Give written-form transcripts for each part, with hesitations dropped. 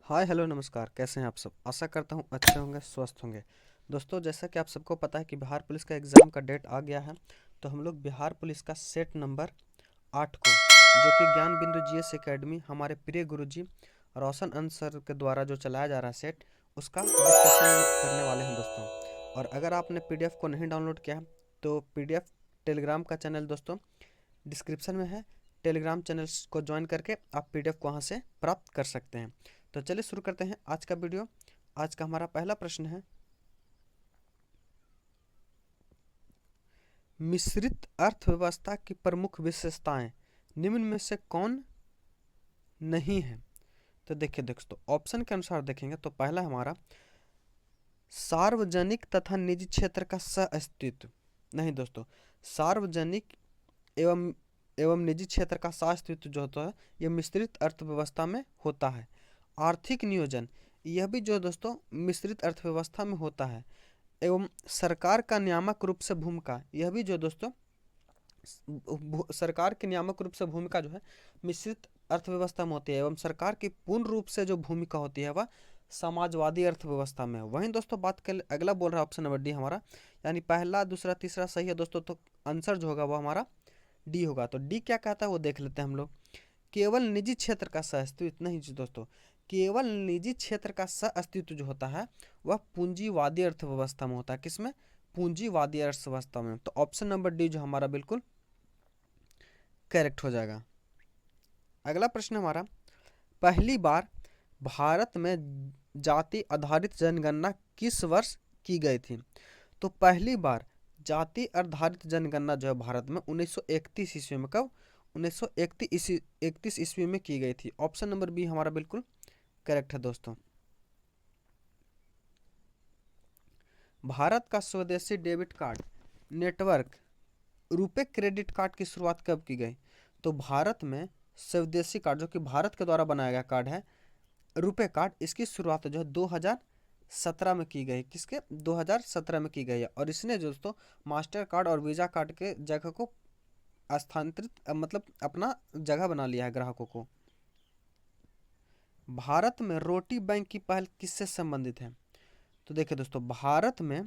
Hi hello नमस्कार, कैसे हैं आप सब। आशा करता हूँ अच्छे होंगे, स्वस्थ होंगे। दोस्तों, जैसा कि आप सबको पता है कि बिहार पुलिस का एग्ज़ाम का डेट आ गया है। तो हम लोग बिहार पुलिस का सेट नंबर 8 को, जो कि ज्ञान बिंदु जीएस एकेडमी हमारे प्रिय गुरुजी रोशन अंश सर के द्वारा जो चलाया जा रहा है सेट, उसका डिस्कशन करने वाले हैं दोस्तों। और अगर आपने पीडीएफ को नहीं डाउनलोड किया है तो पीडीएफ टेलीग्राम का चैनल दोस्तों डिस्क्रिप्शन में है। टेलीग्राम चैनल को ज्वाइन करके आप पीडीएफ को वहाँ से प्राप्त कर सकते हैं। तो चलिए शुरू करते हैं आज का वीडियो। आज का हमारा पहला प्रश्न है, मिश्रित अर्थव्यवस्था की प्रमुख विशेषताएं निम्न में से कौन नहीं है। तो देखिए दोस्तों, ऑप्शन के अनुसार देखेंगे तो पहला हमारा सार्वजनिक तथा निजी क्षेत्र का सह-अस्तित्व। नहीं दोस्तों, सार्वजनिक एवं निजी क्षेत्र का सह-अस्तित्व जो होता है ये मिश्रित अर्थव्यवस्था में होता है। आर्थिक नियोजन, यह भी जो दोस्तों मिश्रित अर्थव्यवस्था में होता है। एवं सरकार का नियामक रूप से भूमिका, यह भी जो दोस्तों सरकार की नियामक रूप से भूमिका जो है मिश्रित अर्थव्यवस्था में होती है। एवं सरकार की पूर्ण रूप से जो भूमिका होती है वह समाजवादी अर्थव्यवस्था में है। वहीं दोस्तों बात कर अगला बोल रहा है ऑप्शन नंबर डी हमारा, यानी पहला दूसरा तीसरा सही है दोस्तों। तो आंसर जो होगा वो हमारा डी होगा। तो डी क्या कहता है वो देख लेते हैं हम लोग। केवल निजी क्षेत्र का सह अस्तित्व नहीं जी दोस्तों, केवल निजी क्षेत्र का सह अस्तित्व जो होता है वह पूंजीवादी अर्थव्यवस्था में होता है। किसमें? पूंजीवादी अर्थव्यवस्था में। तो ऑप्शन नंबर डी जो हमारा बिल्कुल करेक्ट हो जाएगा। अगला प्रश्न हमारा, पहली बार भारत में जाति आधारित जनगणना किस वर्ष की गई थी। तो पहली बार जाति आधारित जनगणना जो है भारत में 1931 ईस्वी में, कब? 1931 ईस्वी में की गई थी। ऑप्शन नंबर बी हमारा बिल्कुल करेक्ट है दोस्तों। भारत का स्वदेशी debit card network RuPay credit card की शुरुआत कब की गई। तो भारत में स्वदेशी कार्ड जो कि भारत के द्वारा बनाया गया कार्ड है रुपे कार्ड, इसकी शुरुआत जो है 2017 में की गई। किसके? 2017 में की गई है। और इसने दोस्तों मास्टर कार्ड और वीजा कार्ड के जगह को स्थानांतरित मतलब अपना जगह बना लिया है ग्राहकों को। भारत में रोटी बैंक की पहल किससे संबंधित है। तो देखिए दोस्तों, भारत में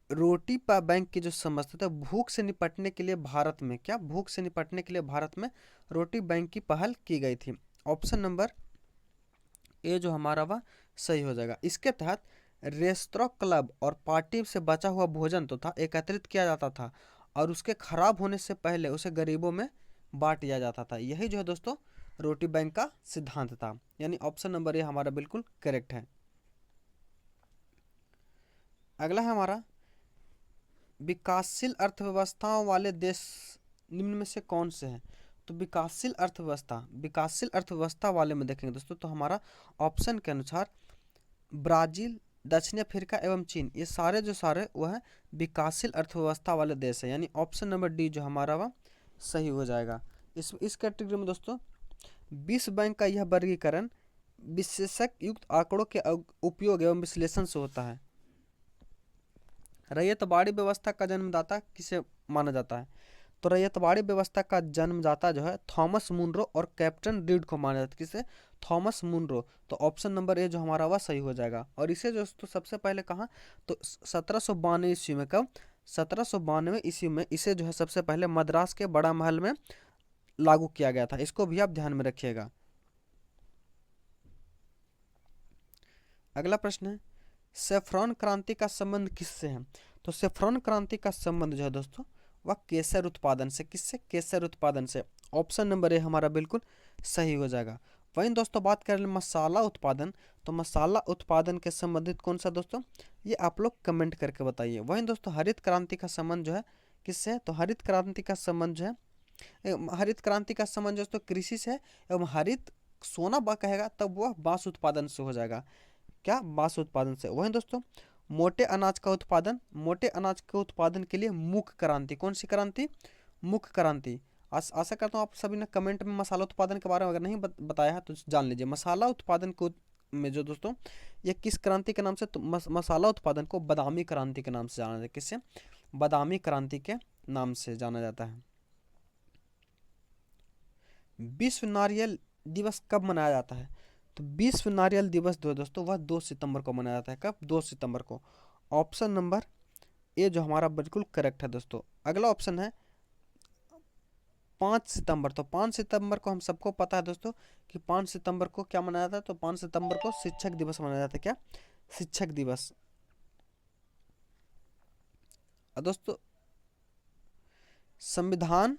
रोटी बैंक की जो समस्या है भूख से निपटने के लिए भारत में, क्या भूख से निपटने के लिए भारत में रोटी बैंक की पहल की गई थी। ऑप्शन नंबर ए जो हमारा वह सही हो जाएगा। इसके तहत रेस्तरां, क्लब और पार्टी से बचा हुआ भोजन तो था एकत्रित किया जाता था और उसके खराब होने से पहले उसे गरीबों में बांट दिया जाता था। यही जो है दोस्तों रोटी बैंक का सिद्धांत था। यानी ऑप्शन नंबर ए हमारा बिल्कुल करेक्ट है। अगला है हमारा, विकासशील अर्थव्यवस्थाओं वाले देश निम्न में से कौन से हैं। तो विकासशील अर्थव्यवस्था वाले में देखेंगे दोस्तों तो हमारा ऑप्शन के अनुसार ब्राज़ील, दक्षिण अफ्रीका एवं चीन, ये सारे जो सारे वह है विकासशील अर्थव्यवस्था वाले देश है। यानी ऑप्शन नंबर डी जो हमारा वह सही हो जाएगा। इस कैटेगरी में दोस्तों विश्व बैंक का यह वर्गीकरण विशेषज्ञ युक्त आंकड़ों के उपयोग एवं विश्लेषण से होता है। रैयतवाड़ी व्यवस्था का जन्मदाता किसे माना जाता है। तो रैयतवाड़ी व्यवस्था का जन्मदाता जो है थॉमस मुनरो और कैप्टन रीड को माना जाता है। किसे? Thomas Munro. तो ऑप्शन नंबर ए जो हमारा वह सही हो जाएगा। और इसे जो तो सबसे पहले कहाँ, तो 1792 ईस्वी में, कब? 1792 ईस्वी में इसे जो है सबसे पहले मद्रास के बड़ा महल में लागू किया गया था। इसको भी आप ध्यान में रखिएगा। अगला प्रश्न है, सेफ्रॉन क्रांति का संबंध किससे है। तो सेफ्रॉन क्रांति का संबंध जो है दोस्तों वह केसर उत्पादन से। किससे? केसर उत्पादन से। ऑप्शन नंबर ए हमारा बिल्कुल सही हो जाएगा। वहीं दोस्तों बात करें मसाला उत्पादन, तो मसाला उत्पादन के संबंधित कौन सा दोस्तों, ये आप लोग कमेंट करके बताइए। वहीं दोस्तों हरित क्रांति का संबंध जो है किससे? तो हरित क्रांति का संबंध जो है हरित क्रांति का संबंध दोस्तों कृषि से। एवं हरित सोना कहेगा तब वह बांस उत्पादन से हो जाएगा। क्या? बांस उत्पादन से। वहीं दोस्तों मोटे अनाज का उत्पादन, मोटे अनाज के उत्पादन के लिए मुख्य क्रांति, कौन सी क्रांति? मुख्य क्रांति। आशा करता हूँ आप सभी ने कमेंट में मसाला उत्पादन के बारे में अगर नहीं बताया है तो जान लीजिए। मसाला उत्पादन को में जो दोस्तों ये किस क्रांति के नाम से, तो मसाला उत्पादन को बादामी क्रांति के नाम से जाना जाता है। किससे? बादामी क्रांति के नाम से जाना जाता है। विश्व नारियल दिवस कब मनाया जाता है। तो विश्व नारियल दिवस जो है दोस्तों वह 2 सितंबर को मनाया जाता है। कब? 2 सितंबर को। ऑप्शन नंबर ए जो हमारा बिल्कुल करेक्ट है दोस्तों। अगला ऑप्शन है 5 सितंबर। तो 5 सितंबर को हम सबको पता है दोस्तों कि 5 सितंबर को क्या मनाया जाता है, तो 5 सितंबर को शिक्षक दिवस मनाया जाता है। क्या? शिक्षक दिवस। दोस्तों संविधान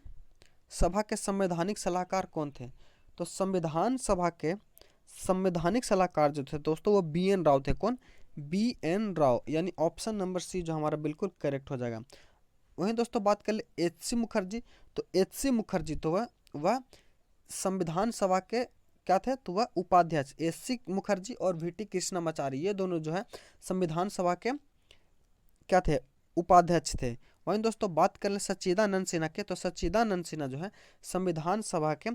सभा के संवैधानिक सलाहकार कौन थे? तो संविधान सभा के संवैधानिक सलाहकार जो थे दोस्तों वो बी.एन. राव थे। कौन? बी.एन. राव, यानी ऑप्शन नंबर सी जो हमारा बिल्कुल करेक्ट हो जाएगा। वहीं दोस्तों बात कर ले एच.सी. मुखर्जी। तो एच.सी. मुखर्जी तो वह संविधान सभा के क्या थे? तो वह उपाध्यक्ष। एच.सी. मुखर्जी और वी.टी. कृष्णमाचारी ये दोनों जो है संविधान सभा के क्या थे? उपाध्यक्ष थे। वहीं दोस्तों बात कर ले सच्चिदानंद सिन्हा के। तो सच्चिदानंद सिन्हा जो है संविधान सभा के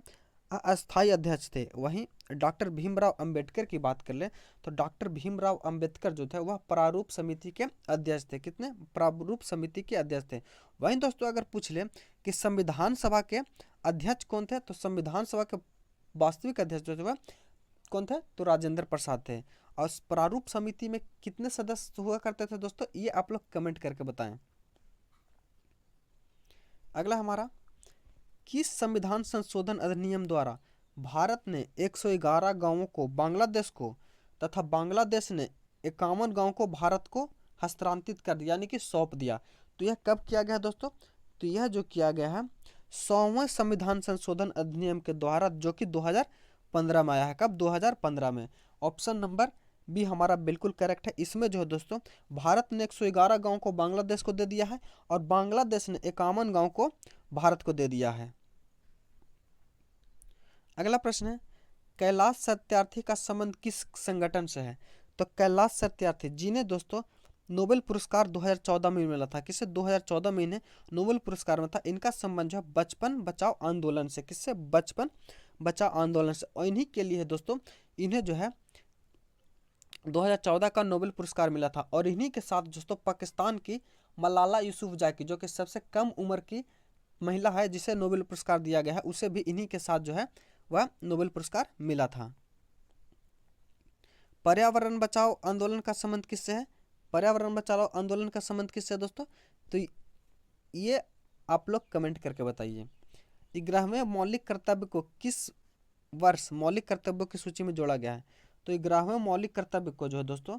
अस्थायी अध्यक्ष थे। वहीं डॉक्टर भीमराव अंबेडकर की बात कर ले तो डॉक्टर भीमराव अंबेडकर जो थे वह प्रारूप समिति के अध्यक्ष थे। कितने? प्रारूप समिति के अध्यक्ष थे। वहीं दोस्तों अगर पूछ ले कि संविधान सभा के अध्यक्ष कौन थे, तो संविधान सभा के वास्तविक अध्यक्ष जो थे वह कौन थे? तो राजेंद्र प्रसाद थे। और प्रारूप समिति में कितने सदस्य हुआ करते थे दोस्तों, ये आप लोग कमेंट करके बताएं। अगला हमारा, किस संविधान संशोधन अधिनियम द्वारा भारत ने 111 गांवों को बांग्लादेश को तथा बांग्लादेश ने 51 गांवों को भारत को हस्तांतरित कर दिया, यानी कि सौंप दिया? तो यह कब किया गया दोस्तों? तो यह जो किया गया है 100वें संविधान संशोधन अधिनियम के द्वारा, जो कि 2015 में आया है। कब? 2015 में। ऑप्शन नंबर बी हमारा बिल्कुल करेक्ट है। इसमें जो है दोस्तों भारत ने 111 गांव को बांग्लादेश को दे दिया है और बांग्लादेश ने 51 गांव को भारत को दे दिया है। अगला प्रश्न है, कैलाश सत्यार्थी का संबंध किस संगठन से है? तो कैलाश सत्यार्थी जिन्हें दोस्तों नोबेल पुरस्कार 2014 में मिला था। किससे? 2014 में इन्हें नोबेल पुरस्कार मिला था। इनका संबंध जो है बचपन बचाओ आंदोलन से। किससे? बचपन बचाओ आंदोलन से। और इन्हीं के लिए दोस्तों इन्हें जो है 2014 का नोबेल पुरस्कार मिला था। और इन्हीं के साथ दोस्तों पाकिस्तान की मलाला यूसुफजई की, जो कि सबसे कम उम्र की महिला है जिसे नोबेल पुरस्कार दिया गया है, उसे भी इन्हीं के साथ जो है वह नोबेल पुरस्कार मिला था। पर्यावरण बचाओ आंदोलन का संबंध किससे है? पर्यावरण बचाओ आंदोलन का संबंध किससे है दोस्तों? तो ये आप लोग कमेंट करके बताइए। 11वें मौलिक कर्तव्य को किस वर्ष मौलिक कर्तव्यों की सूची में जोड़ा गया है? तो 11वें मौलिक कर्तव्य को जो है दोस्तों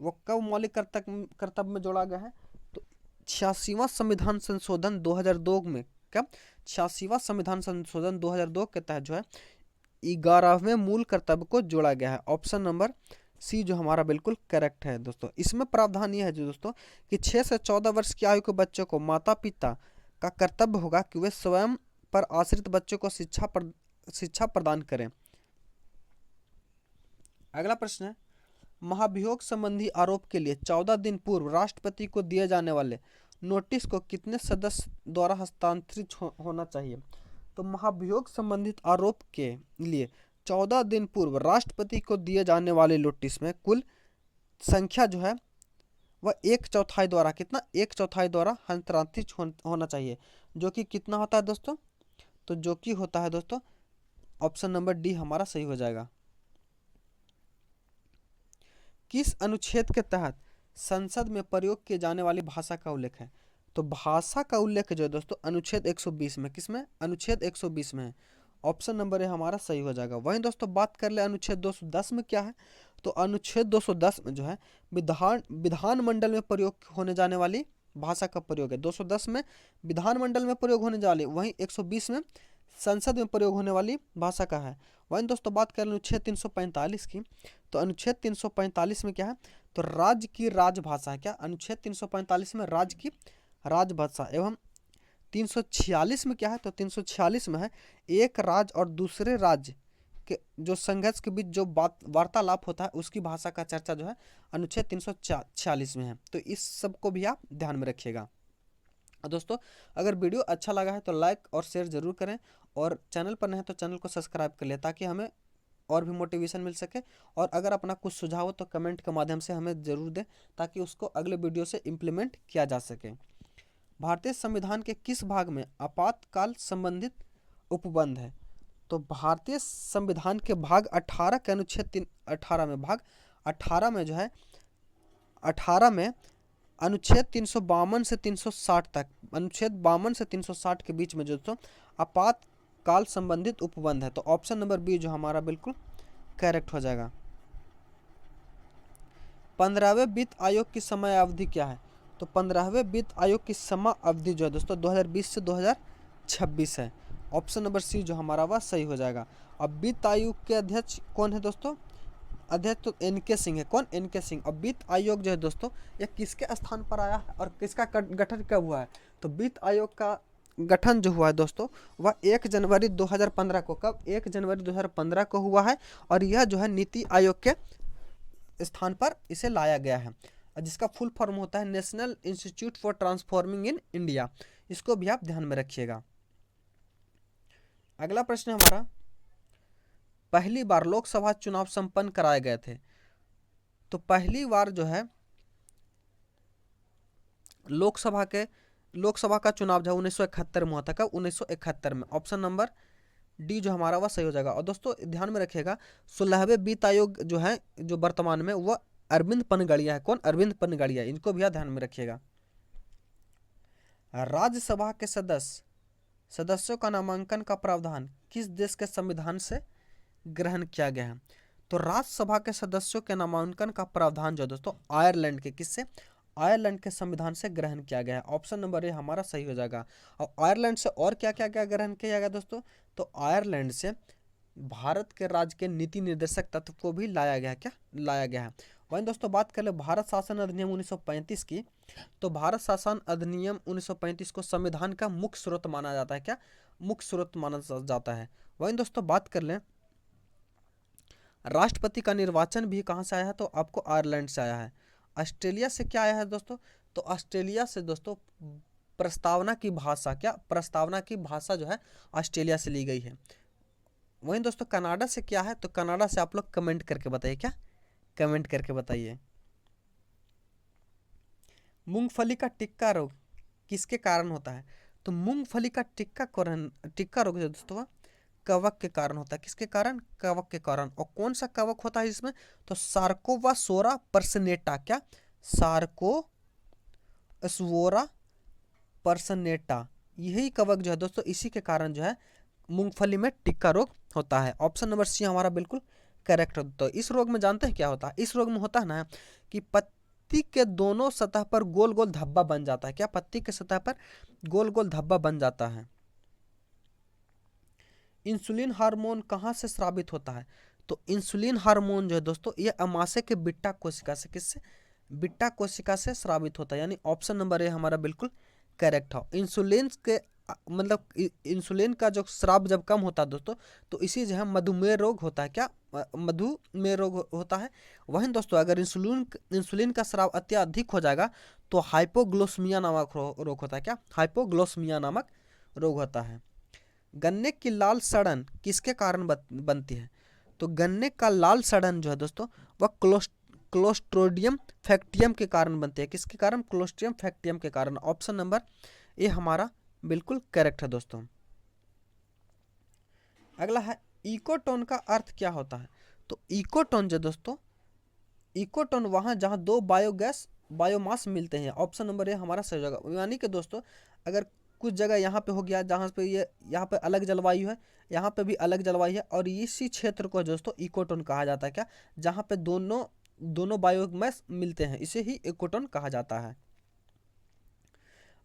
वो कब मौलिक कर्तव्य में जोड़ा गया है? तो 86वां संविधान संशोधन 2002 में। कब? 86वां संविधान संशोधन 2002 के तहत जो है 11वें मूल कर्तव्य को जोड़ा गया है। ऑप्शन नंबर सी जो हमारा बिल्कुल करेक्ट है दोस्तों। इसमें प्रावधान यह है जो दोस्तों कि 6 से 14 वर्ष की आयु के बच्चों को माता पिता का कर्तव्य होगा कि वे स्वयं पर आश्रित बच्चों को शिक्षा प्रदान करें। अगला प्रश्न है, महाभियोग संबंधी आरोप के लिए 14 दिन पूर्व राष्ट्रपति को दिए जाने वाले नोटिस को कितने सदस्य द्वारा हस्तांतरित होना चाहिए? तो महाभियोग संबंधित आरोप के लिए 14 दिन पूर्व राष्ट्रपति को दिए जाने वाले नोटिस में कुल संख्या जो है वह 1/4 द्वारा, कितना? 1/4 द्वारा हस्तांतरित होना चाहिए, जो कि कितना होता है दोस्तों? तो जो कि होता है दोस्तों ऑप्शन नंबर डी हमारा सही हो जाएगा। किस अनुच्छेद के तहत संसद में प्रयोग किए जाने वाली भाषा का उल्लेख है? तो भाषा का उल्लेख जो है दोस्तों अनुच्छेद 120 में। किसमें? अनुच्छेद 120 में है। ऑप्शन नंबर ए हमारा सही हो जाएगा। वहीं दोस्तों बात कर ले अनुच्छेद 210 में क्या है? तो अनुच्छेद 210 में जो है विधानमंडल में प्रयोग होने जाने वाली भाषा का प्रयोग है। 210 में विधानमंडल में प्रयोग होने वाली, वहीं 120 में संसद में प्रयोग होने वाली भाषा का है। वहीं दोस्तों बात कर लें अनुच्छेद 345 की। तो अनुच्छेद 345 में क्या है? तो राज्य की राजभाषा है। क्या? अनुच्छेद 345 में राज्य की राजभाषा। एवं 346 में क्या है? तो 346 में है एक राज्य और दूसरे राज्य के जो संघर्ष के बीच जो वार्तालाप होता है उसकी भाषा का चर्चा जो है अनुच्छेद 346 में है। तो इस सब को भी आप ध्यान में रखिएगा। दोस्तों अगर वीडियो अच्छा लगा है तो लाइक और शेयर जरूर करें, और चैनल पर नए हैं तो चैनल को सब्सक्राइब कर लें ताकि हमें और भी मोटिवेशन मिल सके। और अगर अपना कुछ सुझाव हो तो कमेंट के माध्यम से हमें ज़रूर दें ताकि उसको अगले वीडियो से इम्प्लीमेंट किया जा सके। भारतीय संविधान के किस भाग में आपातकाल संबंधित उपबंध है? तो भारतीय संविधान के भाग 18 के अनुच्छेद 18 में, भाग 18 में जो है 18 में अनुच्छेद 352 से 360 तक, अनुच्छेद 52 से 360 के बीच में जो दोस्तों आपातकाल संबंधित उपबंध है। तो ऑप्शन नंबर बी जो हमारा बिल्कुल करेक्ट हो जाएगा। 15वें वित्त आयोग की समय अवधि क्या है? तो 15वें वित्त आयोग की समय अवधि जो है दोस्तों 2020 से 2026 है। ऑप्शन नंबर सी जो हमारा वह सही हो जाएगा। अब वित्त आयोग के अध्यक्ष कौन है दोस्तों? अध्यक्ष तो एन.के. सिंह है। कौन? एन.के. सिंह। अब वित्त आयोग जो है दोस्तों यह किसके स्थान पर आया है और किसका गठन कब हुआ है? तो वित्त आयोग का गठन जो हुआ है दोस्तों वह 1 जनवरी 2015 को, कब? 1 जनवरी 2015 को हुआ है और यह जो है नीति आयोग के स्थान पर इसे लाया गया है, जिसका फुल फॉर्म होता है national institute for transforming in India. इसको भी आप ध्यान में रखिएगा। अगला प्रश्न हमारा, पहली बार लोकसभा चुनाव संपन्न कराए गए थे। तो पहली बार जो है लोकसभा का चुनाव जो 1971 में हुआ था। कब? 1971 में। ऑप्शन नंबर डी जो हमारा वह सही हो जाएगा। और दोस्तों ध्यान में रखिएगा 16वें वित्त आयोग जो है जो वर्तमान में वह अरविंद पनगड़िया है। कौन? अरविंद पनगड़िया। इनको भी ध्यान में रखिएगा। राज्यसभा के सदस्यों का नामांकन का प्रावधान किस देश के संविधान से ग्रहण किया गया है? तो राज्यसभा के सदस्यों के नामांकन का प्रावधान जो दोस्तों आयरलैंड के, किससे? आयरलैंड के संविधान से ग्रहण किया गया है। ऑप्शन नंबर ए हमारा सही हो जाएगा। और आयरलैंड से और क्या क्या क्या ग्रहण किया गया दोस्तों? तो आयरलैंड से भारत के राज्य के नीति निर्देशक तत्व को भी लाया गया। क्या लाया गया है? वहीं दोस्तों बात कर ले भारत शासन अधिनियम 1935 की, तो भारत शासन अधिनियम 1935 को संविधान का मुख्य स्रोत माना जाता है। क्या? मुख्य स्रोत माना जाता है। वहीं दोस्तों बात कर लें राष्ट्रपति का निर्वाचन भी कहाँ से आया है? तो आपको आयरलैंड से आया है। ऑस्ट्रेलिया से क्या आया है दोस्तों? तो ऑस्ट्रेलिया से दोस्तों प्रस्तावना की भाषा, क्या? प्रस्तावना की भाषा जो है ऑस्ट्रेलिया से ली गई है। वहीं दोस्तों कनाडा से क्या है? तो कनाडा से आप लोग कमेंट करके बताइए। क्या? कमेंट करके बताइए। मूंगफली का टिक्का रोग किसके कारण होता है? तो मूंगफली का टिक्का रोग जो दोस्तों कवक के कारण होता है। किसके कारण? कवक के कारण। और कौन सा कवक होता है इसमें? तो सार्कोवासोरा पर्सनेटा। क्या? सार्कोवासोरा पर्सनेटा, यही कवक जो है दोस्तों इसी के कारण जो है मूंगफली में टिक्का रोग होता है। ऑप्शन नंबर सी हमारा बिल्कुल करेक्ट है। तो इस रोग में जानते हैं क्या होता है? इस रोग में होता है ना कि पत्ती के दोनों सतह पर गोल गोल धब्बा बन जाता है। क्या? पत्ती के सतह पर गोल गोल धब्बा बन जाता है। इंसुलिन हार्मोन कहाँ से स्रावित होता है? तो इंसुलिन हार्मोन जो है दोस्तों ये अमाशय के बिट्टा कोशिका से, किससे? बिट्टा कोशिका से स्रावित होता है। यानी ऑप्शन नंबर ए हमारा बिल्कुल करेक्ट है। इंसुलिन के मतलब इंसुलिन का जो स्राव जब कम होता है दोस्तों तो इसी जो है मधुमेह रोग होता है। क्या? मधुमेह रोग होता है। वहीं दोस्तों अगर इंसुलिन का स्राव अत्यधिक हो जाएगा तो हाइपोग्लाइसीमिया नामक रोग होता है। क्या? हाइपोग्लाइसीमिया नामक रोग होता है। गन्ने की लाल सड़न किसके कारण बनती है? तो गन्ने का लाल सड़न जो है दोस्तों वह क्लोस्ट्रीडियम फैक्टियम के कारण बनती है। किसके कारण? क्लोस्ट्रीडियम फैक्टियम के कारण। ऑप्शन नंबर ए हमारा बिल्कुल करेक्ट है दोस्तों। अगला है इकोटोन का अर्थ क्या होता है? तो इकोटोन जो दोस्तों, इकोटोन वहां जहां दो बायोमास मिलते हैं। ऑप्शन नंबर ए हमारा सही होगा। यानी कि दोस्तों अगर कुछ जगह यहाँ पे हो गया जहाँ पे यहाँ पे अलग जलवायु है, यहाँ पे भी अलग जलवायु है और इसी क्षेत्र को दोस्तों इकोटोन कहा जाता है। क्या? जहाँ पे दोनों बायोमास मिलते हैं, इसे ही इकोटोन कहा जाता है।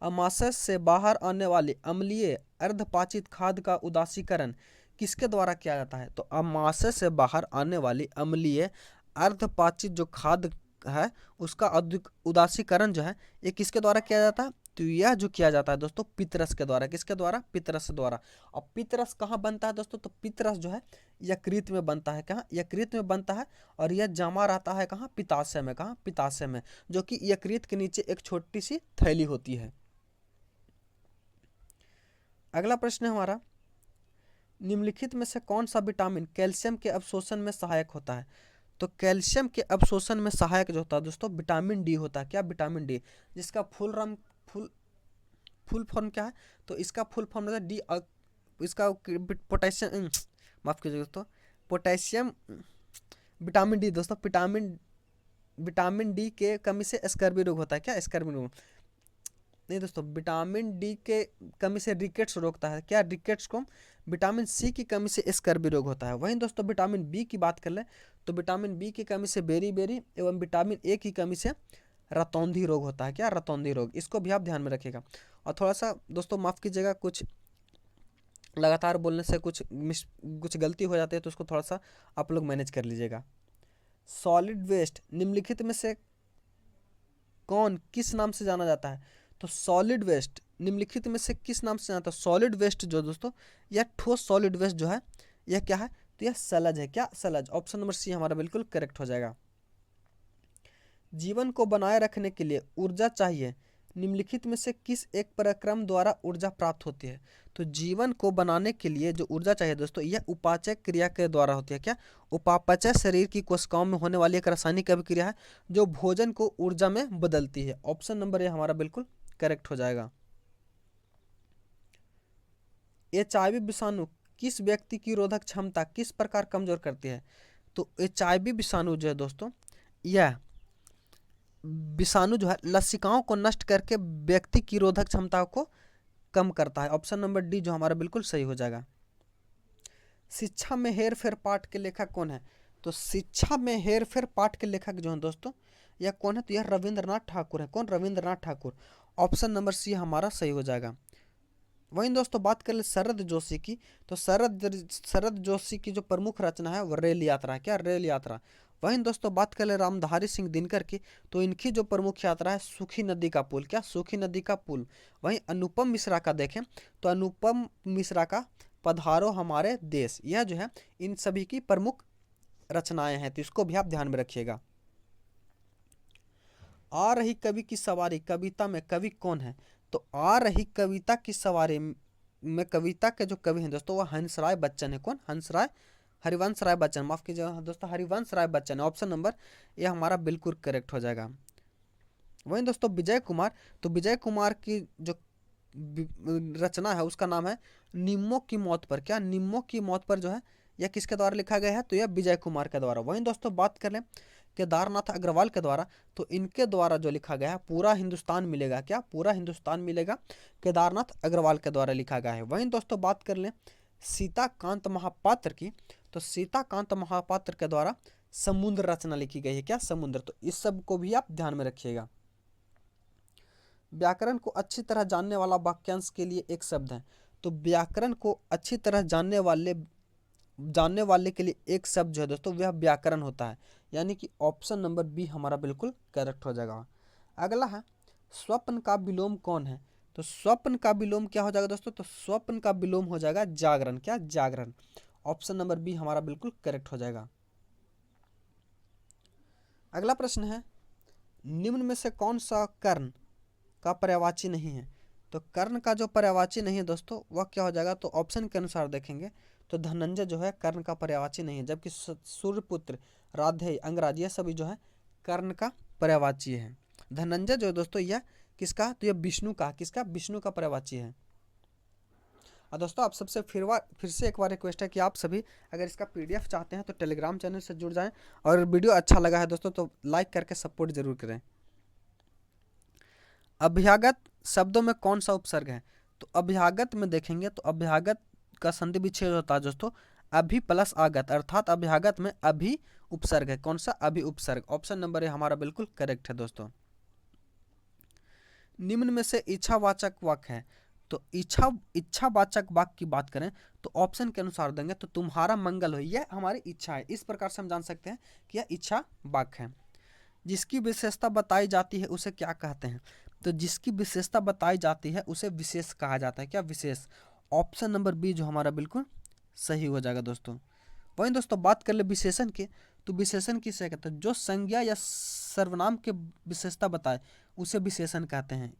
अमाशय से बाहर आने वाली अम्लीय अर्धपाचित खाद्य का उदासीकरण किसके द्वारा किया जाता है? तो अमाशय से बाहर आने वाली अम्लीय अर्धपाचित जो खाद्य है उसका उदासीकरण जो है ये किसके द्वारा किया जाता है? तो यह जो किया जाता है दोस्तों पितरस के द्वारा। किसके द्वारा? पितरस द्वारा। और पितरस कहाँ बनता है दोस्तों? तो पितरस जो है यकृत में बनता है। कहाँ? यकृत में बनता है। और यह जमा रहता है कहाँ? पित्ताशय में। कहाँ? पित्ताशय में, जो कि यकृत के नीचे एक छोटी सी थैली होती है। अगला प्रश्न है हमारा, निम्नलिखित में से कौन सा विटामिन कैल्शियम के अवशोषण में सहायक होता है? तो कैल्शियम के अवशोषण में सहायक जो होता है दोस्तों विटामिन डी होता है। क्या? विटामिन डी, जिसका फुल फॉर्म क्या है? तो इसका फुल फॉर्म होता है डी, इसका पोटेशियम माफ़ कीजिएगा दोस्तों, पोटेशियम, विटामिन डी दोस्तों, विटामिन डी के कमी से स्कर्वी रोग होता है। क्या स्कर्वी रोग? नहीं दोस्तों, विटामिन डी के कमी से रिकेट्स रोकता है। क्या रिकेट्स को? विटामिन सी की कमी से स्कर्वी रोग होता है। वहीं दोस्तों विटामिन बी की बात कर ले तो विटामिन बी की कमी से बेरी एवं विटामिन ए की कमी से रतौंधी रोग होता है। क्या? रतौंधी रोग। इसको भी आप ध्यान में रखिएगा। और थोड़ा सा दोस्तों माफ़ कीजिएगा, कुछ लगातार बोलने से कुछ गलती हो जाती है, तो उसको थोड़ा सा आप लोग मैनेज कर लीजिएगा। सॉलिड वेस्ट निम्नलिखित में से कौन किस नाम से जाना जाता है? तो सॉलिड वेस्ट निम्नलिखित में से किस नाम से जाना जाता है? सॉलिड वेस्ट जो दोस्तों, यह ठोस सॉलिड वेस्ट जो है, यह क्या है? तो यह सलज है। क्या? सलज। ऑप्शन नंबर सी हमारा बिल्कुल करेक्ट हो जाएगा। जीवन को बनाए रखने के लिए ऊर्जा चाहिए, निम्नलिखित में से किस एक प्रक्रम द्वारा ऊर्जा प्राप्त होती है? तो जीवन को बनाने के लिए जो ऊर्जा चाहिए दोस्तों, यह उपापचय क्रिया के द्वारा होती है। क्या? उपापचय शरीर की कोशिकाओं में होने वाली एक रासायनिक अभिक्रिया है जो भोजन को ऊर्जा में बदलती है। ऑप्शन नंबर ए हमारा बिल्कुल करेक्ट हो जाएगा। HIV विषाणु किस व्यक्ति की रोधक क्षमता किस प्रकार कमजोर करती है? तो HIV विषाणु जो है दोस्तों, यह विषाणु जो है लसिकाओं को नष्ट करके व्यक्ति की रोधक क्षमता को कम करता है। ऑप्शन नंबर डी जो हमारा बिल्कुल सही हो जाएगा। शिक्षा में हेरफेर पाठ के लेखक कौन है? तो शिक्षा में हेरफेर पाठ के लेखक जो है दोस्तों, यह कौन है? तो यह रविंद्रनाथ ठाकुर है। कौन? Rabindranath Thakur. Option number C हमारा सही हो जाएगा। वहीं दोस्तों बात कर ले शरद जोशी की, तो शरद जोशी की जो प्रमुख रचना है वो रेल यात्रा है। क्या? रेल यात्रा। वहीं दोस्तों बात कर ले रामधारी सिंह दिनकर की, तो इनकी जो प्रमुख यात्रा है सूखी नदी का पुल। क्या? सूखी नदी का पुल। वहीं अनुपम मिश्रा का देखें तो अनुपम मिश्रा का पधारो हमारे देश, यह जो है इन सभी की प्रमुख रचनाएं हैं, तो इसको भी आप ध्यान में रखिएगा। आ रही कवि की सवारी कविता में कवि कौन है? तो आ रही कविता की सवारी में कविता के जो कवि हैं दोस्तों, वह हंसराय बच्चन है। कौन? हरिवंश राय बच्चन। माफ कीजिएगा दोस्तों, हरिवंश राय बच्चन। ऑप्शन नंबर ये हमारा बिल्कुल करेक्ट हो जाएगा। वहीं दोस्तों विजय कुमार, तो विजय कुमार की जो रचना है उसका नाम है निम्मों की मौत पर। क्या? निम्मों की मौत पर जो है यह किसके द्वारा लिखा गया है? तो यह विजय कुमार के द्वारा। वहीं दोस्तों बात कर लें केदारनाथ अग्रवाल के द्वारा, तो इनके द्वारा जो लिखा गया है पूरा हिंदुस्तान मिलेगा। क्या? पूरा हिंदुस्तान मिलेगा केदारनाथ अग्रवाल के द्वारा लिखा गया है। वहीं दोस्तों बात कर लें सीताकांत महापात्र की, तो सीताकांत महापात्र के द्वारा समुद्र रचना लिखी गई है। क्या? समुद्र। तो इस सब को भी आप ध्यान में रखिएगा। व्याकरण को अच्छी तरह जानने वाला वाक्यांश के लिए एक शब्द है, तो व्याकरण को अच्छी तरह जानने वाले के लिए एक शब्द जो है दोस्तों वह व्याकरण होता है, यानी कि ऑप्शन नंबर बी हमारा बिल्कुल करेक्ट हो जाएगा। अगला है स्वप्न का विलोम कौन है? तो स्वप्न का विलोम क्या हो जाएगा दोस्तों? तो स्वप्न का विलोम हो जाएगा जागरण। क्या? जागरण। ऑप्शन नंबर बी हमारा बिल्कुल करेक्ट हो जाएगा। अगला प्रश्न है निम्न में से कौन सा कर्ण का पर्यायवाची नहीं है? तो कर्ण का जो पर्यायवाची नहीं है दोस्तों वह क्या हो जाएगा? तो ऑप्शन के अनुसार देखेंगे तो धनंजय जो है कर्ण का पर्यायवाची नहीं है, जबकि सूर्यपुत्र, राधेय, अंगराज यह सभी जो है कर्ण का पर्यायवाची है। धनंजय जो है दोस्तों यह किसका? तो यह विष्णु का। किसका? विष्णु का पर्यायवाची है। और दोस्तों आप सबसे फिर से एक बार रिक्वेस्ट है कि आप सभी अगर इसका PDF चाहते हैं तो टेलीग्राम चैनल से जुड़ जाएं, और वीडियो अच्छा लगा है दोस्तों तो लाइक करके सपोर्ट जरूर करें। अभ्यागत शब्दों में कौन सा उपसर्ग है? तो अभ्यागत में देखेंगे तो अभ्यागत का संधि विच्छेद होता है दोस्तों अभि प्लस आगत, अर्थात अभ्यागत में अभि उपसर्ग है। कौन सा? अभि उपसर्ग। ऑप्शन नंबर ए हमारा बिल्कुल करेक्ट है दोस्तों। निम्न में से इच्छावाचक वाक्य है, तो इच्छावाचक वाक्य की बात करें तो ऑप्शन के अनुसार देंगे तो तुम्हारा मंगल हो, यह हमारी इच्छा है। इस प्रकार से हम जान सकते हैं कि यह इच्छा वाक्य है। जिसकी विशेषता बताई जाती है उसे क्या कहते हैं? तो जिसकी विशेषता बताई जाती है उसे विशेष कहा जाता है। क्या? विशेष। ऑप्शन नंबर बी जो हमारा बिल्कुल सही हो जाएगा दोस्तों। वहीं दोस्तों बात कर ले विशेषण की, तो विशेषण किसे कहते हैं? जो संज्ञा या सर्वनाम के विशेषता बताए उसे विशेषण कहते हैं।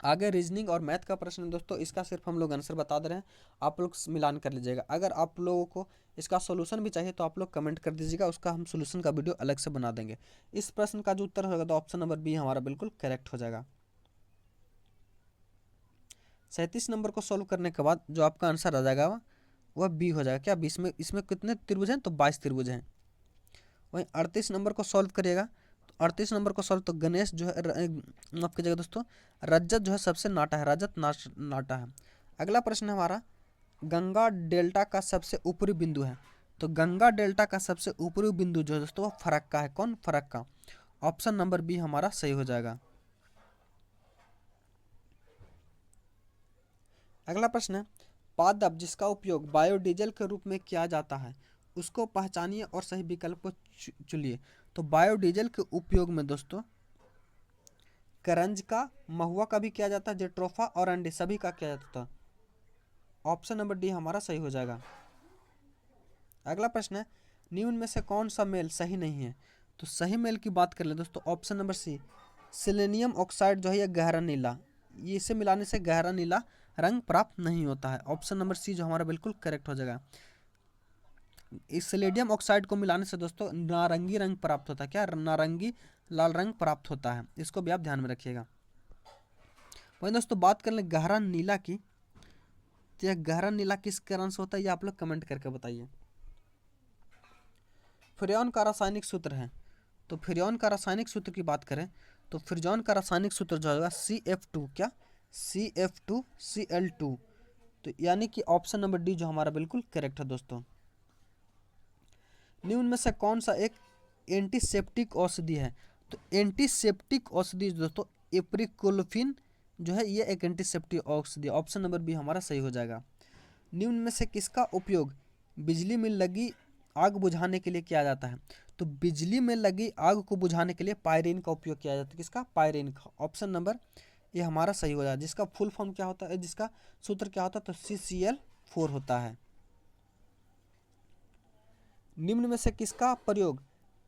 आगे रीजनिंग और मैथ का प्रश्न दोस्तों, इसका सिर्फ हम लोग आंसर बता दे रहे हैं, आप लोग मिलान कर लीजिएगा। अगर आप लोगों को इसका सॉल्यूशन भी चाहिए तो आप लोग कमेंट कर दीजिएगा, उसका हम सॉल्यूशन का वीडियो अलग से बना देंगे। इस प्रश्न का जो उत्तर होगा तो ऑप्शन नंबर बी हमारा बिल्कुल करेक्ट हो जाएगा। 37 नंबर को सॉल्व करने के बाद जो आपका आंसर आ जाएगा वह बी हो जाएगा। क्या बीस में इसमें कितने त्रिभुज हैं? तो 22 त्रिभुज हैं। वहीं 38 नंबर को सॉल्व करिएगा तो 38 नंबर को सॉल्व तो गणेश जो है माफ कीजिएगा दोस्तों, रजत जो है सबसे नाटा है, रजत नाटा है। अगला प्रश्न है हमारा, गंगा डेल्टा का सबसे ऊपरी बिंदु है। तो गंगा डेल्टा का सबसे ऊपरी बिंदु जो है दोस्तों वो फरक्का है। कौन? फरक्का। ऑप्शन नंबर बी हमारा सही हो जाएगा। अगला प्रश्न है, पादप जिसका उपयोग बायोडीजल के रूप में किया जाता है उसको पहचानिए और सही विकल्प को चुनिए। तो बायोडीजल के उपयोग में दोस्तों करंज का, महुआ का भी किया जाता है, जेट्रोफा और अंडे सभी का किया जाता है। ऑप्शन नंबर डी हमारा सही हो जाएगा। अगला प्रश्न है, निम्न में से कौन सा मेल सही नहीं है? तो सही मेल की बात कर ले दोस्तों, option number C, selenium oxide जो है यह गहरा नीला, ये इसे मिलाने से गहरा नीला रंग प्राप्त नहीं होता है। ऑप्शन नंबर सी जो हमारा बिल्कुल करेक्ट हो जाएगा। इस सिलेडियम ऑक्साइड को मिलाने से दोस्तों नारंगी रंग प्राप्त होता है। क्या? नारंगी लाल रंग प्राप्त होता है। इसको भी आप ध्यान में रखिएगा। वहीं दोस्तों बात कर लें गहरा नीला की, तो यह गहरा नीला किस कारण से होता है ये आप लोग कमेंट करके बताइए। फ्रेयॉन का रासायनिक सूत्र है। तो फ्रेयॉन का रासायनिक सूत्र की बात करें तो फ्रेयॉन का रासायनिक सूत्र जो होगा CF2। क्या? CF2Cl2। तो यानी कि ऑप्शन नंबर डी जो हमारा बिल्कुल करेक्ट है दोस्तों। निम्न में से कौन सा एक एंटीसेप्टिक औषधि है? तो एंटीसेप्टिक औषधि दोस्तों एप्रिकोल्फिन जो है ये एक एंटीसेप्टिक औषधि। ऑप्शन नंबर बी हमारा सही हो जाएगा। निम्न में से किसका उपयोग बिजली में लगी आग बुझाने के लिए किया जाता है? तो बिजली में लगी आग को बुझाने के लिए पायरीन का उपयोग किया जाता है। किसका? पायरीन का। ऑप्शन नंबर ये हमारा सही हो जाएगा। जिसका फुल फॉर्म क्या होता है, जिसका सूत्र क्या होता है? तो CCl4 होता है। निम्न में से किसका प्रयोग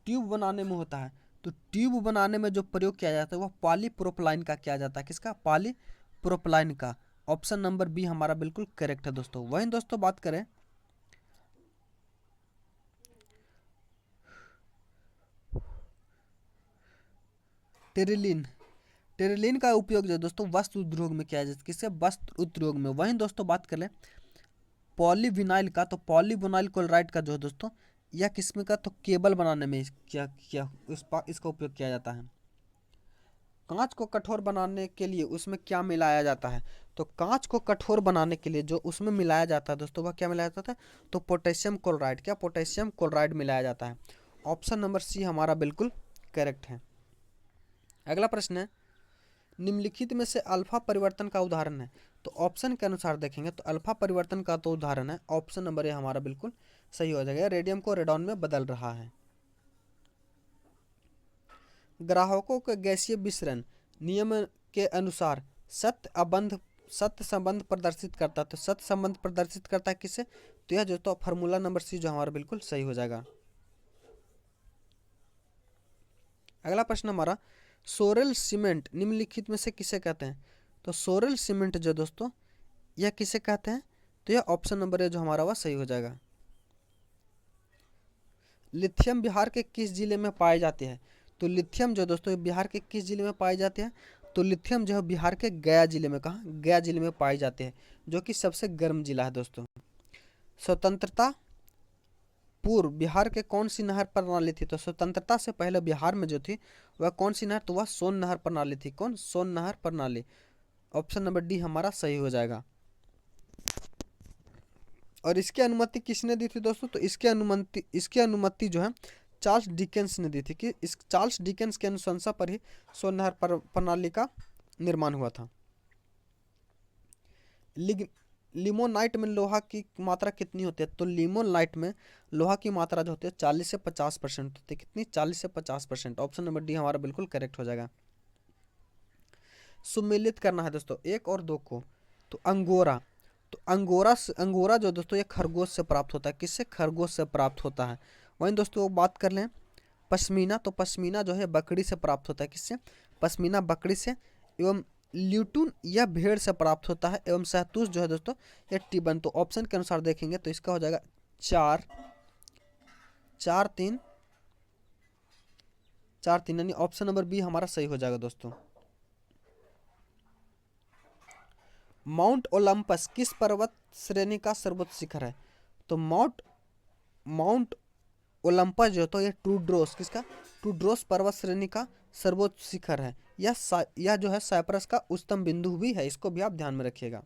ट्यूब बनाने में होता है? तो ट्यूब बनाने में जो प्रयोग किया जाता है वह पॉलीप्रोपिलीन का किया जाता है। किसका? पॉलीप्रोपिलीन का। ऑप्शन नंबर बी हमारा बिल्कुल करेक्ट है दोस्तों। वहीं दोस्तों बात करें टेरिलिन, टेरिलिन का उपयोग जो दोस्तों वस्त्र उद्योग में किया जाता है। किससे? वस्त्र उद्योग में। वहीं दोस्तों बात करें पॉलीविनाइल का, तो पॉलीविनाइल क्लोराइड का जो है दोस्तों यह किस्म का तो केबल बनाने में इसका उपयोग किया जाता है। कांच को कठोर बनाने के लिए उसमें क्या मिलाया जाता है? तो कांच को कठोर बनाने के लिए जो उसमें मिलाया जाता है दोस्तों वह क्या मिलाया जाता है? तो पोटेशियम क्लोराइड। क्या? पोटेशियम क्लोराइड मिलाया जाता है। ऑप्शन नंबर सी हमारा बिल्कुल करेक्ट है। अगला प्रश्न है, निम्नलिखित में से अल्फा परिवर्तन का उदाहरण है? तो ऑप्शन के अनुसार देखेंगे तो अल्फा परिवर्तन का तो उदाहरण है ऑप्शन नंबर ए हमारा बिल्कुल सही हो जाएगा। रेडियम को रेडॉन में बदल रहा है। ग्राहकों के गैसीय विसरण नियम के अनुसार सत्य संबंध प्रदर्शित करता है। तो सत्य संबंध प्रदर्शित करता है किससे? तो यह जो तो फार्मूला नंबर सी जो हमारा बिल्कुल सही हो जाएगा। अगला प्रश्न हमारा, सोरेल सीमेंट निम्नलिखित में से किसे कहते हैं? तो सोरेल सीमेंट जो दोस्तों यह किसे कहते हैं? तो यह ऑप्शन नंबर ए जो हमारा वह सही हो जाएगा। लिथियम बिहार के किस जिले में पाए जाते हैं? तो लिथियम जो दोस्तों बिहार के किस जिले में पाए जाते हैं? तो लिथियम जो है बिहार के गया जिले में। कहाँ? गया जिले में पाए जाते हैं, जो कि सबसे गर्म जिला है दोस्तों। स्वतंत्रता पूर्व बिहार के कौन सी नहर प्रणाली थी? तो स्वतंत्रता से पहले बिहार में जो थी वह कौन सी नहर? तो वह सोन नहर प्रणाली थी। कौन? सोन नहर प्रणाली। ऑप्शन नंबर डी हमारा सही हो जाएगा। और इसकी अनुमति किसने दी थी दोस्तों? तो इसकी अनुमति जो है चार्ल्स डिकेंस ने दी थी। कि इस चार्ल्स डिकेंस की अनुशंसा पर ही सोन नहर प्रणाली का निर्माण हुआ था। लिमोनाइट में लोहा की मात्रा कितनी होती है? तो लिमोनाइट में लोहा की मात्रा जो होती है 40 से 50% होती है। कितनी? 40 से 50%। ऑप्शन नंबर डी हमारा बिल्कुल करेक्ट हो जाएगा। सुमेलित करना है दोस्तों एक और दो को। तो अंगोरा, तो अंगोरा जो दोस्तों ये खरगोश से प्राप्त होता है। किससे? खरगोश से प्राप्त होता है। वहीं दोस्तों बात कर लें पश्मीना, तो पश्मीना जो है बकरी से प्राप्त होता है। किससे? पश्मीना बकरी से। एवं ल्यूटून यह भेड़ से प्राप्त होता है। एवं शहतूश जो है दोस्तों यह टिबन। तो ऑप्शन के अनुसार देखेंगे तो इसका हो जाएगा 4 4 3 4 3 यानी ऑप्शन नंबर बी हमारा सही हो जाएगा दोस्तों। माउंट ओलंपस किस पर्वत श्रेणी का सर्वोच्च शिखर है? तो माउंट ओलंपस जो तो ये टूड्रोस किसका टूड्रोस पर्वत श्रेणी का सर्वोच्च शिखर है। यह जो है साइप्रस का उच्चतम बिंदु भी है, इसको भी आप ध्यान में रखिएगा।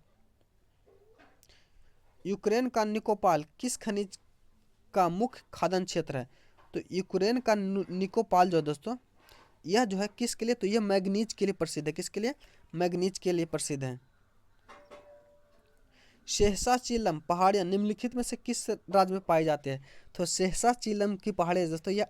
यूक्रेन का निकोपाल किस खनिज का मुख्य खाद्यान्न क्षेत्र है? तो यूक्रेन का निकोपाल जो दोस्तों यह जो है किसके लिए, तो यह मैग्नीज के लिए प्रसिद्ध है। किसके लिए? मैग्नीज के लिए प्रसिद्ध है। शेषाचीलम पहाड़ियाँ निम्नलिखित में से किस राज्य में पाई जाती है? तो शेषाचीलम की पहाड़ियाँ दोस्तों यह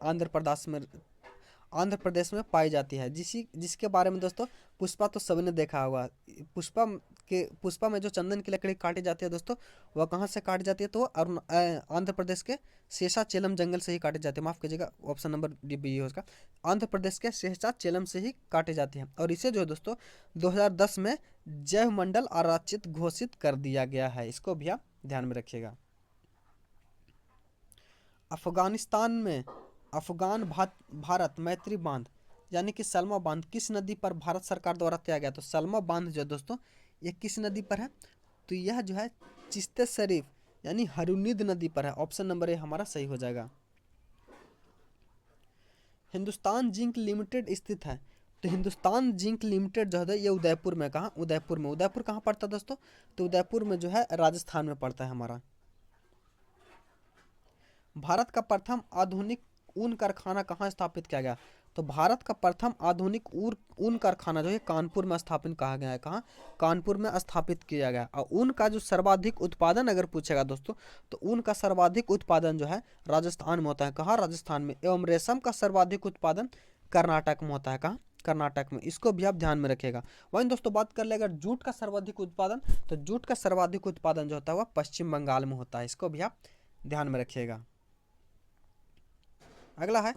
आंध्र प्रदेश में पाई जाती है। जिसके बारे में दोस्तों पुष्पा तो सभी ने देखा होगा। पुष्पा में जो चंदन की लकड़ी काटी जाती है दोस्तों, वह कहाँ से काटी जाती है? तो आंध्र प्रदेश के शेषाचेलम जंगल से ही काटी जाती है। माफ कीजिएगा, ऑप्शन नंबर डी बी है उसका। आंध्र प्रदेश के शेषाचेलम से ही काटी जाती है और इसे जो है दोस्तों 2010 में जैव मंडल आरक्षित घोषित कर दिया गया है। इसको भी आप ध्यान में रखिएगा। अफगानिस्तान में अफगान भारत मैत्री बांध यानी कि सलमा बांध किस नदी पर भारत सरकार द्वारा किया गया? तो सलमा बांध जो दोस्तों ये किस नदी पर है? तो यह जो है चिश्ते शरीफ यानी हरुनिद नदी पर है। ऑप्शन नंबर ए हमारा सही हो जाएगा। हिंदुस्तान जिंक लिमिटेड स्थित है। तो हिंदुस्तान जिंक लिमिटेड जो है ये उदयपुर में, कहाँ? उदयपुर में। उदयपुर कहाँ पड़ता है दोस्तों? तो उदयपुर में जो है राजस्थान में पड़ता है हमारा। भारत का प्रथम आधुनिक ऊन कारखाना कहाँ स्थापित किया गया? तो भारत का प्रथम आधुनिक ऊन कारखाना जो है कानपुर में स्थापित कहा गया है। कहाँ? कानपुर में स्थापित किया गया। और ऊन का जो सर्वाधिक उत्पादन अगर पूछेगा दोस्तों, तो ऊन का सर्वाधिक उत्पादन जो है राजस्थान में होता है। कहाँ? राजस्थान में। एवं रेशम का सर्वाधिक उत्पादन कर्नाटक में होता है। कहाँ? कर्नाटक में। इसको भी आप ध्यान में रखिएगा। वहीं दोस्तों बात कर ले अगर जूट का सर्वाधिक उत्पादन, तो जूट का सर्वाधिक उत्पादन जो होता है वह पश्चिम बंगाल में होता है। इसको भी आप ध्यान में रखिएगा। अगला है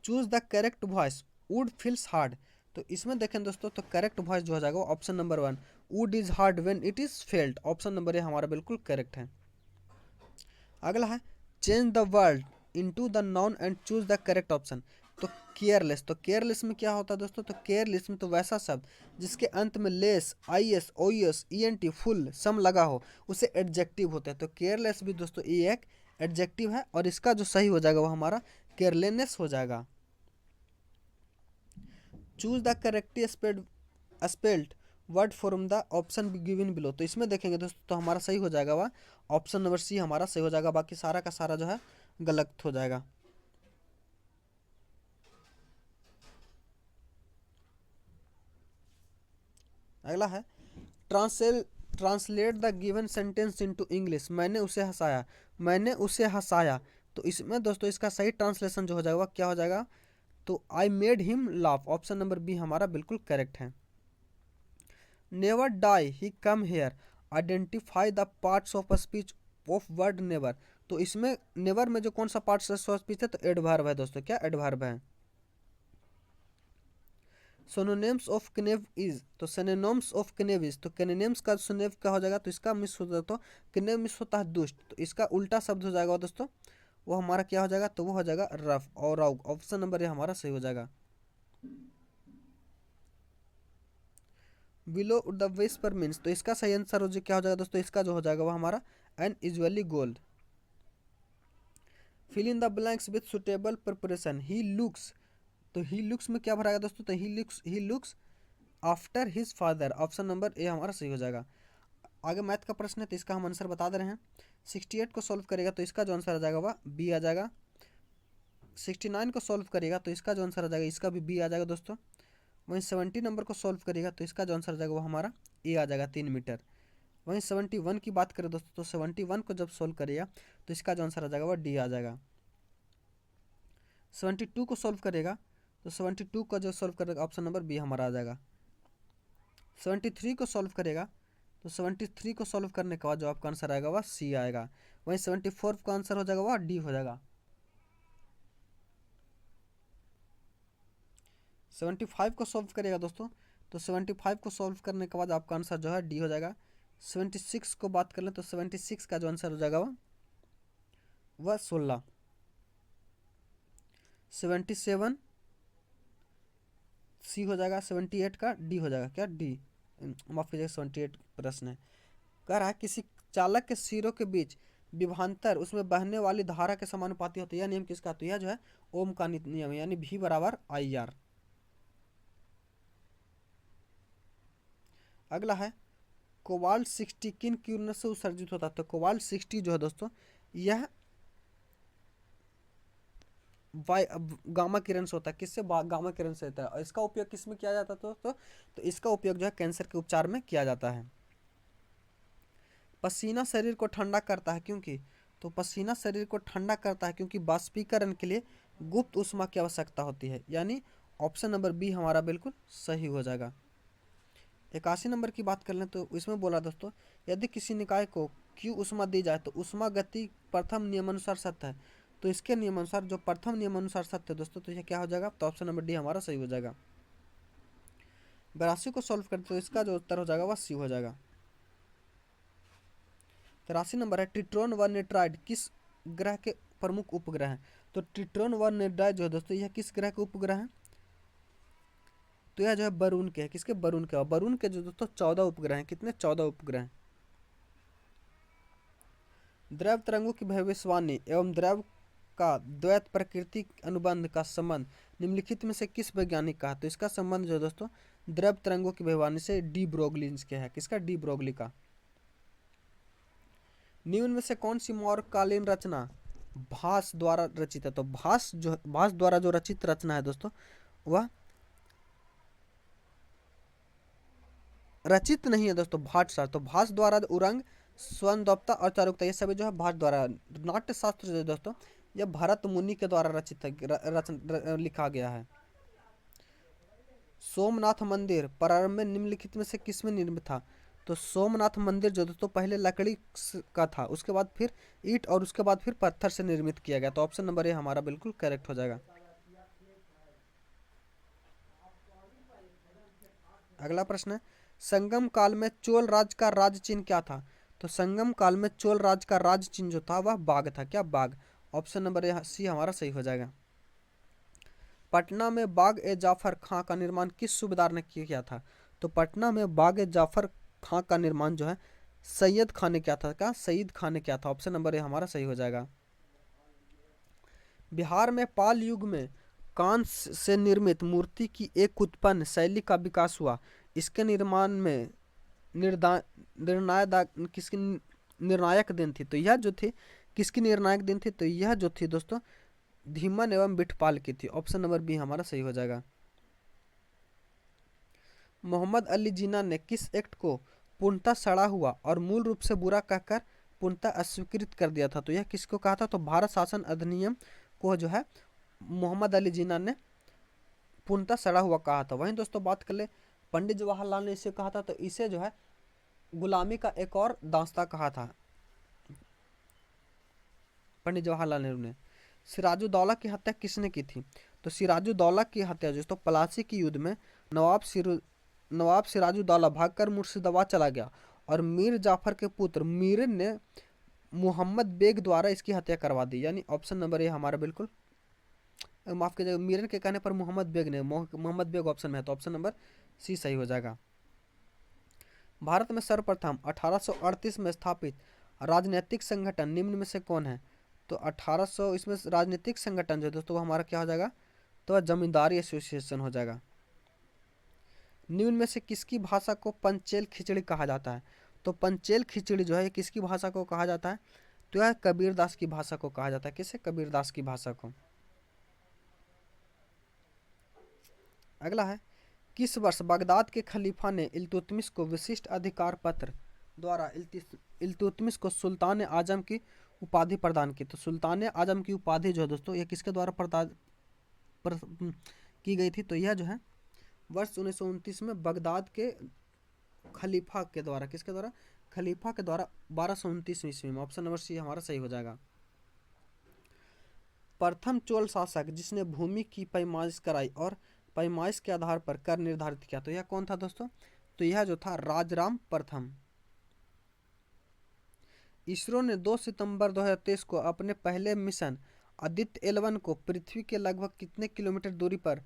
choose the correct voice would feels hard. तो इसमें देखें दोस्तों तो करेक्ट वॉइस जो हो जाएगा option number 1 would is hard when it is felt. Option number A हमारा बिल्कुल करेक्ट है। अगला है change the word into the noun and choose the correct option. तो केयरलेस, तो केयरलेस में क्या होता है दोस्तों? तो केयरलेस में तो वैसा शब्द जिसके अंत में less, IS, OS, ENT, ful, some लगा हो उसे एडजेक्टिव होता है। तो केयरलेस भी दोस्तों ये एक एडजेक्टिव है और इसका जो सही हो जाएगा वो हमारा केयरलेसनेस हो जाएगा। Choose the correctly spelled word from the option given below. तो इसमें देखेंगे दोस्तों तो हमारा सही हो जाएगा वह ऑप्शन नंबर सी हमारा सही हो जाएगा। बाकी सारा का सारा जो है गलत हो जाएगा। अगला है translate the given sentence into English. मैंने उसे हंसाया, मैंने उसे हंसाया। तो इसमें दोस्तों इसका सही ट्रांसलेशन जो हो जाएगा क्या हो जाएगा? तो I made him laugh. Option number B हमारा बिल्कुल करेक्ट है। Never die he come here identify the parts of speech of word never. तो इसमें नेवर में जो कौन सा पार्ट्स ऑफ स्पीच है? तो एडवर्ब है दोस्तों। क्या एडवर्ब है? Synonyms of कनेव is. तो सिनोनिम्स ऑफ कनेव इज, तो कनेनिम्स का सुनेव क्या हो जाएगा? तो इसका मिस हो जाता तो कनेव मिस होता है दुष्ट। तो इसका उल्टा शब्द हो जाएगा दोस्तों, वो हमारा क्या हो जाएगा? तो वो हो जाएगा रफ और राउग। ऑप्शन नंबर ये हमारा सही हो जाएगा। बिलो द विस्पर मीन्स, तो इसका सही आंसर हो क्या हो जाएगा दोस्तों? इसका जो हो जाएगा वो हमारा an usually gold. Fill in the blanks with suitable preparation. He looks, तो ही लुक्स में क्या भराएगा दोस्तों? तो he looks after his father. Option number A हमारा सही हो जाएगा। आगे मैथ का प्रश्न है तो इसका हम आंसर बता दे रहे हैं। 68 को सॉल्व करेगा तो इसका जो आंसर आ जाएगा वह बी आ जाएगा। 69 को सॉल्व करेगा तो इसका जो आंसर आ जाएगा इसका भी बी आ जाएगा दोस्तों। वहीं 70 नंबर को सॉल्व करेगा तो इसका जो आंसर आ जाएगा वो हमारा ए आ जाएगा 3 मीटर। वहीं 71 की बात करें दोस्तों तो 71 को जब सॉल्व करेगा तो इसका जो आंसर आ जाएगा वह डी आ जाएगा। 72 को सॉल्व करेगा तो 72 का जो सॉल्व करेगा ऑप्शन नंबर बी हमारा आ जाएगा। 73 को सॉल्व करेगा तो 73 को सॉल्व करने के बाद जो आपका आंसर आएगा वह सी आएगा। वहीं 74 का आंसर हो जाएगा वह डी हो जाएगा। 75 को सॉल्व करेगा दोस्तों तो 75 को सॉल्व करने के बाद आपका आंसर जो है डी हो जाएगा। 76 को बात कर लें तो 76 का जो आंसर हो जाएगा वह 16। 77 सी हो जाएगा। 78 का डी हो जाएगा। क्या डी? माफ कीजिएगा 78 प्रश्न है। कह रहा है किसी चालक के सिरों के बीच विभवांतर उसमें बहने वाली धारा के समानुपाती होता है। यह नियम किसका? तो यह जो है ओम का नियम है, यानी V बराबर IR। अगला है कोबाल्ट 60 किन किरणों से उत्सर्जित होता है? तो कोबाल्ट 60 जो है दोस्तों यह गामा किरण से होता है। किससे? गामा किरण से होता है। और इसका उपयोग किस में किया जाता है दोस्तों? तो इसका उपयोग जो है कैंसर के उपचार में किया जाता है। पसीना शरीर को ठंडा करता है क्योंकि? तो पसीना शरीर को ठंडा करता है क्योंकि बाष्पीकरण के लिए गुप्त ऊष्मा की आवश्यकता होती है, यानी ऑप्शन नंबर बी हमारा बिल्कुल सही हो जाएगा। 81 नंबर की बात कर लें तो इसमें बोला दोस्तों यदि किसी निकाय को क्यू ऊष्मा दी जाए तो ऊष्मा गति प्रथम नियमानुसार सत्य है। तो इसके नियमानुसार जो प्रथम नियमानुसार सत्य है दोस्तों, तो यह क्या हो जाएगा? तो ऑप्शन नंबर डी हमारा सही हो जाएगा। 82 को सॉल्व करते तो इसका जो उत्तर हो जाएगा वह सी हो जाएगा। 83 नंबर है ट्रिट्रोन व नेट्राइड किस ग्रह के प्रमुख उपग्रह हैं? तो ट्रिट्रोन व नेट्राइड जो है दोस्तों यह किस ग्रह के उपग्रह हैं? तो यह जो है वरुण के है। किसके? वरुण के। वरुण के जो दोस्तों 14 उपग्रह हैं। कितने? 14 उपग्रह हैं। द्रव तरंगों की भविष्यवाणी एवं द्रव का द्वैत प्रकृति अनुबंध का संबंध निम्नलिखित में से किस वैज्ञानिक का? तो इसका संबंध जो है दोस्तों द्रव तरंगों की भविष्यवाणी से डी ब्रोगली के है। किसका? डी ब्रोगली का। निम्न में से कौन सी मौर्यकालीन रचना भास द्वारा रचित है? तो भास द्वारा जो रचित रचना है दोस्तों वह रचित नहीं है दोस्तों, भाटशास्त्र। तो भास द्वारा उरंग स्वनदप्ता और चारुक्ता ये सभी जो है भाट द्वारा। नाट्य शास्त्र जो है दोस्तों यह भरत मुनि के द्वारा रचित लिखा गया है। सोमनाथ मंदिर प्रारंभ में निम्नलिखित में से किस में निर्मित था? तो सोमनाथ मंदिर जो दोस्तों पहले लकड़ी का था, उसके बाद फिर ईंट और उसके बाद फिर पत्थर से निर्मित किया गया। तो ऑप्शन नंबर ए हमारा बिल्कुल करेक्ट हो जाएगा। अगला प्रश्न है संगम काल में चोल राज का राज चिन्ह क्या था? तो संगम काल में चोल राज का राज चिन्ह जो था वह बाघ था। क्या? बाघ। ऑप्शन नंबर सी हमारा सही हो जाएगा। पटना में बाग ए जाफर खां का निर्माण किस सूबेदार ने किया था? तो पटना में बाग ए जाफर खां का निर्माण जो है सैयद खान ने किया था। क्या? सईद खान ने किया था। ऑप्शन नंबर ए हमारा सही हो जाएगा। बिहार में पाल युग में कांस्य से निर्मित मूर्ति की एक उत्पन्न शैली का विकास हुआ। इसके निर्माण में किसकी निर्णायक दिन थी? तो यह जो थी किसकी निर्णायक दिन थी? तो यह जो थी दोस्तों धीमन एवं बिठपाल की थी। ऑप्शन नंबर बी हमारा सही हो जाएगा। मोहम्मद अली जिन्ना ने किस एक्ट को पूर्णतः सड़ा हुआ और मूल रूप से बुरा कहकर पूर्णतः अस्वीकृत कर दिया था? तो यह किसको कहा था? तो भारत शासन अधिनियम को जो है मोहम्मद अली जिन्ना ने पूर्णतः सड़ा हुआ कहा था। वहीं दोस्तों बात कर ले पंडित जवाहरलाल ने इसे कहा था, तो इसे जो है गुलामी का एक और दास्ता कहा था पंडित जवाहरलाल नेहरू ने। सिराजुद्दौला की हत्या किसने की थी? तो सिराजुद्दौला की हत्या दोस्तों प्लासी की युद्ध में नवाब सिराजुद्दौला भागकर मुर्शिदाबाद चला गया और मीर जाफर के पुत्र मीर ने मोहम्मद बेग द्वारा इसकी हत्या करवा दी। यानी ऑप्शन नंबर ए हमारा बिल्कुल माफ कीजिएगा, मीरन के कहने पर मोहम्मद बेग ने, मोहम्मद बेग ऑप्शन में है, तो ऑप्शन नंबर सी सही हो जाएगा। भारत में सर्वप्रथम 1838 में स्थापित राजनीतिक संगठन निम्न में से कौन है? तो 1800 इसमें राजनीतिक संगठन जो दोस्तों हमारा क्या हो जाएगा? तो जमींदारी एसोसिएशन हो जाएगा। निम्न में से किसकी भाषा को पंचेल खिचड़ी कहा जाता है? तो पंचेल खिचड़ी जो है किसकी भाषा को कहा जाता है? तो यह कबीरदास की भाषा को कहा जाता है। किसे? कबीरदास की भाषा को। अगला है किस वर्ष बगदाद के खलीफा ने इल्तुतमिश को विशिष्ट अधिकार पत्र द्वारा इल्तुतमिश को सुल्तान आजम की उपाधि प्रदान की? तो सुल्तान आजम की उपाधि जो है दोस्तों यह किसके द्वारा प्रदान की गई थी? तो यह जो है वर्ष 1929 में बगदाद के खलीफा के द्वारा, किसके द्वारा? खलीफा के द्वारा 1229 ईस्वी में। ऑप्शन नंबर सी हमारा सही हो जाएगा। प्रथम चोल शासक जिसने भूमि की पैमाइश कराई और पैमाइश के आधार पर कर निर्धारित किया, तो यह कौन था दोस्तों? तो यह जो था राजाराम प्रथम। इसरो ने 2 सितंबर 2023 को अपने पहले मिशन आदित्य L1 को पृथ्वी के लगभग कितने किलोमीटर दूरी पर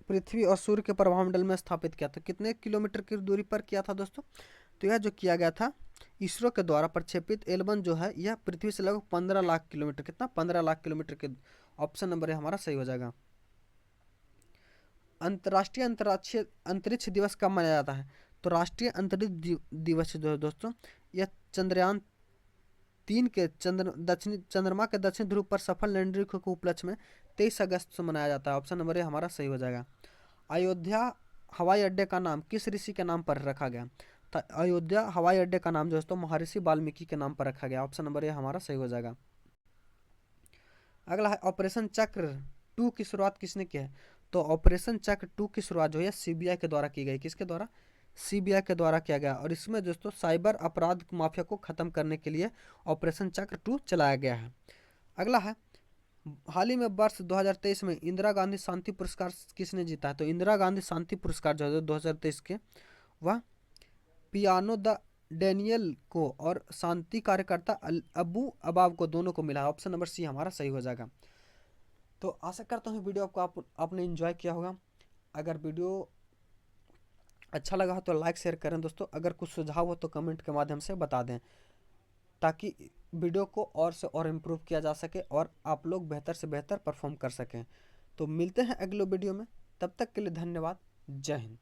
पृथ्वी और सूर्य के प्रभामंडल में स्थापित किया था? कितने किलोमीटर की दूरी पर किया था दोस्तों? तो यह जो किया गया था इसरो के द्वारा प्रक्षेपित L1 जो है यह पृथ्वी से लगभग 15 लाख किलोमीटर, कितना 15 लाख किलोमीटर के, ऑप्शन नंबर है हमारा सही हो जाएगा। अंतर्राष्ट्रीय अंतरिक्ष दिवस कब मनाया जाता है? तो राष्ट्रीय अंतरिक्ष दिवस जो है दोस्तों यह चंद्रयान 3 के चंद्रमा के दक्षिण ध्रुव पर सफल लैंडिंग के उपलक्ष्य में 23 अगस्त से मनाया जाता है। ऑप्शन नंबर ए हमारा सही हो जाएगा। अयोध्या हवाई अड्डे का नाम किस ऋषि के नाम पर रखा गया? तो अयोध्या हवाई अड्डे का नाम दोस्तों महर्षि वाल्मीकि के नाम पर रखा गया। ऑप्शन नंबर ए हमारा सही हो जाएगा। अगला है ऑपरेशन चक्र 2 की शुरुआत किसने की है? तो ऑपरेशन चक्र 2 की शुरुआत जो है सीबीआई के द्वारा की गई। किसके द्वारा? सीबीआई के द्वारा किया गया। और इसमें दोस्तों साइबर अपराध माफिया को खत्म करने के लिए ऑपरेशन चक्र 2 चलाया गया है। अगला है हाल ही में वर्ष 2023 में इंदिरा गांधी शांति पुरस्कार किसने जीता है? तो इंदिरा गांधी शांति पुरस्कार जो है 2023 के वह पियानो द डेनियल को और शांति कार्यकर्ता अबू अबाब को, दोनों को मिला है। ऑप्शन नंबर सी हमारा सही हो जाएगा। तो आशा करता हूँ वीडियो आपने एंजॉय किया होगा। अगर वीडियो अच्छा लगा हो तो लाइक शेयर करें दोस्तों। अगर कुछ सुझाव हो तो कमेंट के माध्यम से बता दें ताकि वीडियो को और से और इम्प्रूव किया जा सके और आप लोग बेहतर से बेहतर परफॉर्म कर सकें। तो मिलते हैं अगले वीडियो में, तब तक के लिए धन्यवाद। जय हिंद।